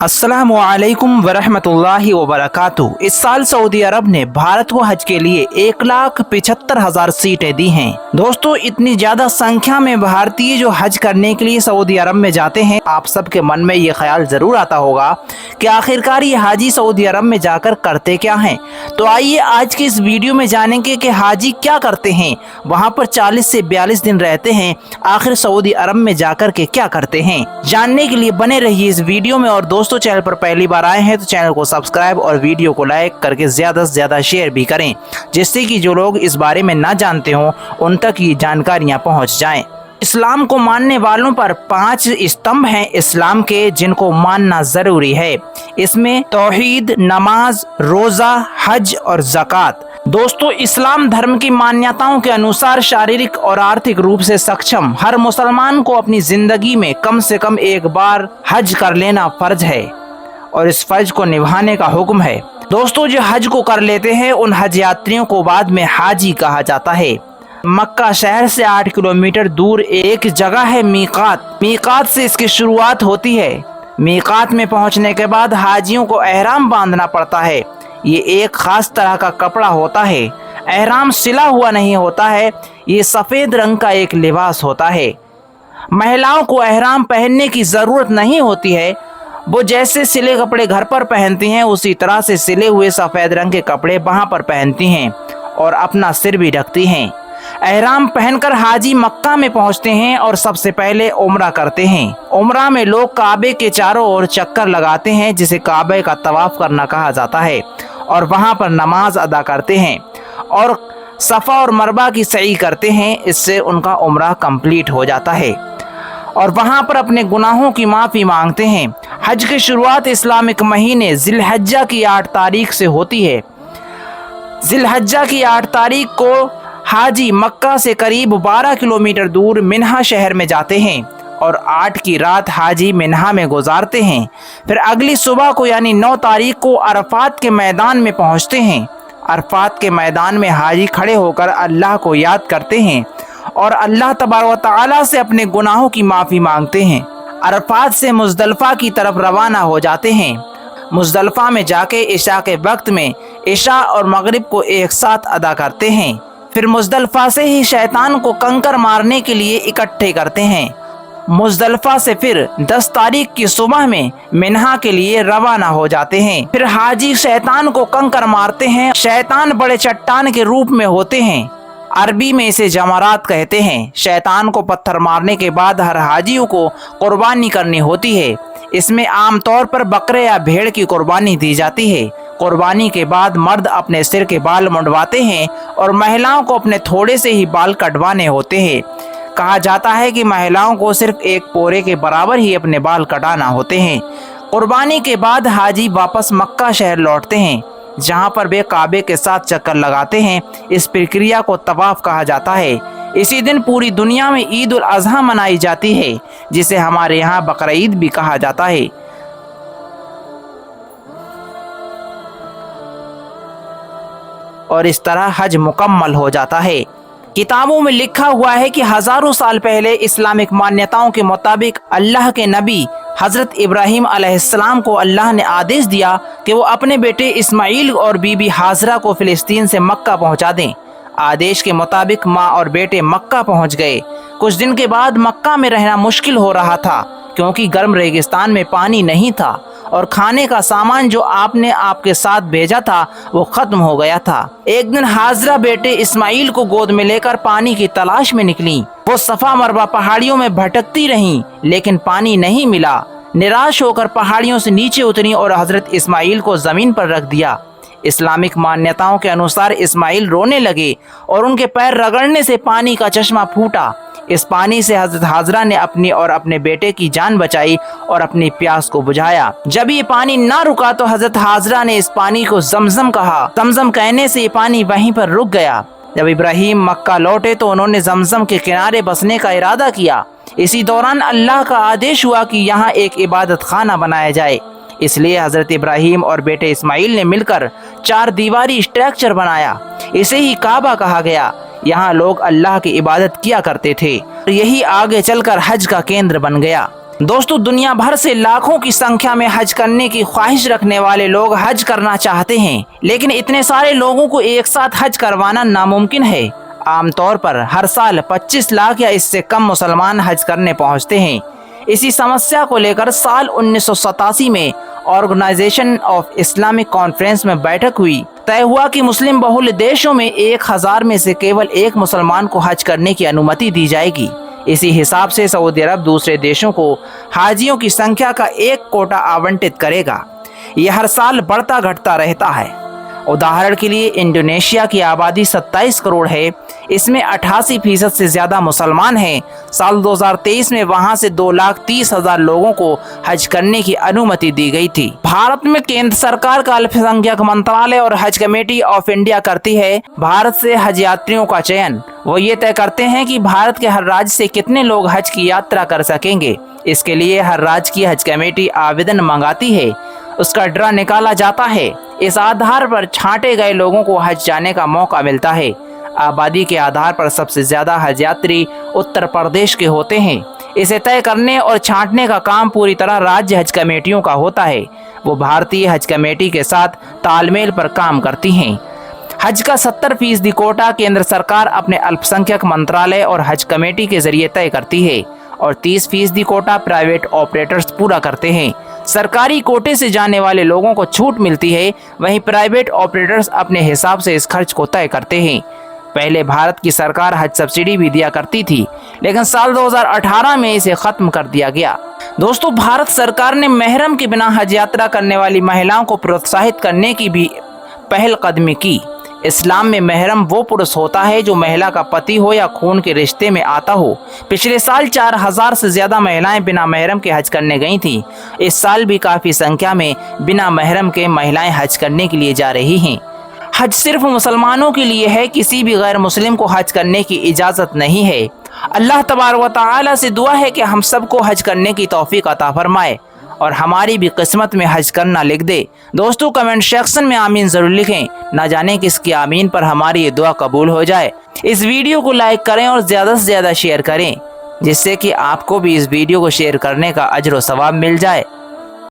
अस्सलामु अलैकुम वरहमतुल्लाहि वबरकातुहू। इस साल सऊदी अरब ने भारत को हज के लिए 1,75,000 सीटें दी हैं। दोस्तों, इतनी ज्यादा संख्या में भारतीय जो हज करने के लिए सऊदी अरब में जाते हैं, आप सबके मन में ये ख्याल जरूर आता होगा कि आखिरकार ये हाजी सऊदी अरब में जाकर करते क्या हैं। तो आइए आज की इस वीडियो में जानेंगे कि हाजी क्या करते हैं, वहाँ पर 40 से 42 दिन रहते हैं, आखिर सऊदी अरब में जाकर के क्या करते हैं। जानने के लिए बने रहिए इस वीडियो में। और दोस्तों, चैनल पर पहली बार आए हैं तो चैनल को सब्सक्राइब और वीडियो को लाइक करके ज्यादा से ज्यादा शेयर भी करें, जिससे कि जो लोग इस बारे में ना जानते हों उन तक ये जानकारियां पहुंच जाएं। इस्लाम को मानने वालों पर 5 स्तंभ हैं इस्लाम के, जिनको मानना जरूरी है। इसमें तौहीद, नमाज, रोजा, हज और ज़कात। दोस्तों, इस्लाम धर्म की मान्यताओं के अनुसार शारीरिक और आर्थिक रूप से सक्षम हर मुसलमान को अपनी जिंदगी में कम से कम एक बार हज कर लेना फर्ज है और इस फर्ज को निभाने का हुक्म है। दोस्तों, जो हज को कर लेते हैं उन हज यात्रियों को बाद में हाजी कहा जाता है। मक्का शहर से 8 किलोमीटर दूर एक जगह है मीकात। मीकात से इसकी शुरुआत होती है। मीकात में पहुंचने के बाद हाजियों को एहराम बांधना पड़ता है। ये एक खास तरह का कपड़ा होता है। एहराम सिला हुआ नहीं होता है, ये सफ़ेद रंग का एक लिबास होता है। महिलाओं को एहराम पहनने की ज़रूरत नहीं होती है। वो जैसे सिले कपड़े घर पर पहनती हैं, उसी तरह से सिले हुए सफ़ेद रंग के कपड़े वहाँ पर पहनती हैं और अपना सिर भी ढकती हैं। एहराम पहनकर हाजी मक्का में पहुंचते हैं और सबसे पहले उम्रा करते हैं। उम्रा में लोग काबे के चारों ओर चक्कर लगाते हैं, जिसे काबे का तवाफ करना कहा जाता है, और वहां पर नमाज अदा करते हैं और सफ़ा और मरवा की सई करते हैं। इससे उनका उम्रा कंप्लीट हो जाता है और वहां पर अपने गुनाहों की माफ़ी मांगते हैं। हज की शुरुआत इस्लामिक महीने जिलहज्जा की 8 तारीख से होती है। जिलहज्जा की 8 तारीख को हाजी मक्का से करीब 12 किलोमीटर दूर मिन्हा शहर में जाते हैं और 8 की रात हाजी मिन्हा में गुजारते हैं। फिर अगली सुबह को यानी 9 तारीख को अरफात के मैदान में पहुंचते हैं। अरफात के मैदान में हाजी खड़े होकर अल्लाह को याद करते हैं और अल्लाह तबारक व तआला से अपने गुनाहों की माफ़ी मांगते हैं। अरफात से मुज़दलिफ़ा की तरफ रवाना हो जाते हैं। मुज़दलिफ़ा में जाके इशा के वक्त में इशा और मगरिब को एक साथ अदा करते हैं। फिर मुज़दलिफ़ा से ही शैतान को कंकर मारने के लिए इकट्ठे करते हैं। मुज़दलिफ़ा से फिर 10 तारीख की सुबह में मिन्हा के लिए रवाना हो जाते हैं। फिर हाजी शैतान को कंकर मारते हैं। शैतान बड़े चट्टान के रूप में होते हैं। अरबी में इसे जमरात कहते हैं। शैतान को पत्थर मारने के बाद हर हाजियों को कुर्बानी करनी होती है। इसमें आमतौर पर बकरे या भेड़ की कुर्बानी दी जाती है। कुर्बानी के बाद मर्द अपने सिर के बाल मुंडवाते हैं और महिलाओं को अपने थोड़े से ही बाल कटवाने होते हैं। कहा जाता है कि महिलाओं को सिर्फ एक पोरे के बराबर ही अपने बाल कटाना होते हैं। कुर्बानी के बाद हाजी वापस मक्का शहर लौटते हैं, जहां पर वे काबे के साथ चक्कर लगाते हैं। इस प्रक्रिया को तवाफ कहा जाता है। इसी दिन पूरी दुनिया में ईद उल अज़हा मनाई जाती है, जिसे हमारे यहाँ बकरा ईद भी कहा जाता है। और इस तरह हज मुकम्मल हो जाता है। किताबों में लिखा हुआ है कि हजारों साल पहले इस्लामिक मान्यताओं के मुताबिक अल्लाह के नबी हज़रत इब्राहीम अलैहिस्सलाम को अल्लाह ने आदेश दिया कि वो अपने बेटे इस्माइल और बीबी हाजरा को फ़िलिस्तीन से मक्का पहुंचा दें। आदेश के मुताबिक माँ और बेटे मक्का पहुंच गए। कुछ दिन के बाद मक्का में रहना मुश्किल हो रहा था, क्योंकि गर्म रेगिस्तान में पानी नहीं था और खाने का सामान जो आपने आपके साथ भेजा था वो खत्म हो गया था। एक दिन हाजरा बेटे इस्माइल को गोद में लेकर पानी की तलाश में निकली। वो सफा मरवा पहाड़ियों में भटकती रहीं, लेकिन पानी नहीं मिला। निराश होकर पहाड़ियों से नीचे उतरी और हजरत इस्माइल को जमीन पर रख दिया। इस्लामिक मान्यताओं के अनुसार इस्माइल रोने लगे और उनके पैर रगड़ने से पानी का चश्मा फूटा। इस पानी से हजरत हाजरा ने अपनी और अपने बेटे की जान बचाई और अपनी प्यास को बुझाया। जब ये पानी ना रुका तो हजरत हाजरा ने इस पानी को जमजम कहा। जमजम कहने से ये पानी वहीं पर रुक गया। जब इब्राहीम मक्का लौटे तो उन्होंने जमजम के किनारे बसने का इरादा किया। इसी दौरान अल्लाह का आदेश हुआ कि यहाँ एक इबादत खाना बनाया जाए। इसलिए हजरत इब्राहीम और बेटे इस्माइल ने मिलकर 4 दीवारी स्ट्रक्चर बनाया। इसे ही काबा कहा गया। यहाँ लोग अल्लाह की इबादत किया करते थे। यही आगे चलकर हज का केंद्र बन गया। दोस्तों दुनिया भर से लाखों की संख्या में हज करने की ख्वाहिश रखने वाले लोग हज करना चाहते हैं, लेकिन इतने सारे लोगों को एक साथ हज करवाना नामुमकिन है। आमतौर पर हर साल 25 लाख या इससे कम मुसलमान हज करने पहुंचते हैं। इसी समस्या को लेकर साल 1987 में ऑर्गेनाइजेशन ऑफ इस्लामिक कॉन्फ्रेंस में बैठक हुई। तय हुआ कि मुस्लिम बहुल देशों में 1000 में से केवल एक मुसलमान को हज करने की अनुमति दी जाएगी। इसी हिसाब से सऊदी अरब दूसरे देशों को हाजियों की संख्या का एक कोटा आवंटित करेगा। यह हर साल बढ़ता घटता रहता है। उदाहरण के लिए इंडोनेशिया की आबादी 27 करोड़ है, इसमें 88% से ज्यादा मुसलमान हैं। साल 2023 में वहां से 2,30,000 लोगों को हज करने की अनुमति दी गई थी। भारत में केंद्र सरकार का अल्पसंख्यक मंत्रालय और हज कमेटी ऑफ इंडिया करती है भारत से हज यात्रियों का चयन। वो ये तय करते हैं कि भारत के हर राज्य से कितने लोग हज की यात्रा कर सकेंगे। इसके लिए हर राज्य की हज कमेटी आवेदन मंगाती है, उसका ड्रा निकाला जाता है। इस आधार पर छांटे गए लोगों को हज जाने का मौका मिलता है। आबादी के आधार पर सबसे ज्यादा हज यात्री उत्तर प्रदेश के होते हैं। इसे तय करने और छांटने का काम पूरी तरह राज्य हज कमेटियों का होता है। वो भारतीय हज कमेटी के साथ तालमेल पर काम करती हैं। हज का 70% कोटा केंद्र सरकार अपने अल्पसंख्यक मंत्रालय और हज कमेटी के जरिए तय करती है और 30% कोटा प्राइवेट ऑपरेटर्स पूरा करते हैं। सरकारी कोटे से जाने वाले लोगों को छूट मिलती है, वहीं प्राइवेट ऑपरेटर्स अपने हिसाब से इस खर्च को तय करते हैं। पहले भारत की सरकार हज सब्सिडी भी दिया करती थी, लेकिन साल 2018 में इसे खत्म कर दिया गया। दोस्तों भारत सरकार ने महरम के बिना हज यात्रा करने वाली महिलाओं को प्रोत्साहित करने की भी पहल कदमी की। इस्लाम में महरम वो पुरुष होता है जो महिला का पति हो या खून के रिश्ते में आता हो। पिछले साल 4000 से ज्यादा महिलाएं बिना महरम के हज करने गई थीं। इस साल भी काफी संख्या में बिना महरम के महिलाएं हज करने के लिए जा रही हैं। हज सिर्फ मुसलमानों के लिए है, किसी भी गैर मुस्लिम को हज करने की इजाजत नहीं है। अल्लाह तबारक व तआला से दुआ है कि हम सबको हज करने की तौफीक अता फरमाए और हमारी भी किस्मत में हज करना लिख दे। दोस्तों कमेंट सेक्शन में आमीन जरूर लिखें, ना जाने किसकी आमीन पर हमारी ये दुआ कबूल हो जाए। इस वीडियो को लाइक करें और ज़्यादा से ज़्यादा शेयर करें, जिससे कि आपको भी इस वीडियो को शेयर करने का अजर व सवाब मिल जाए।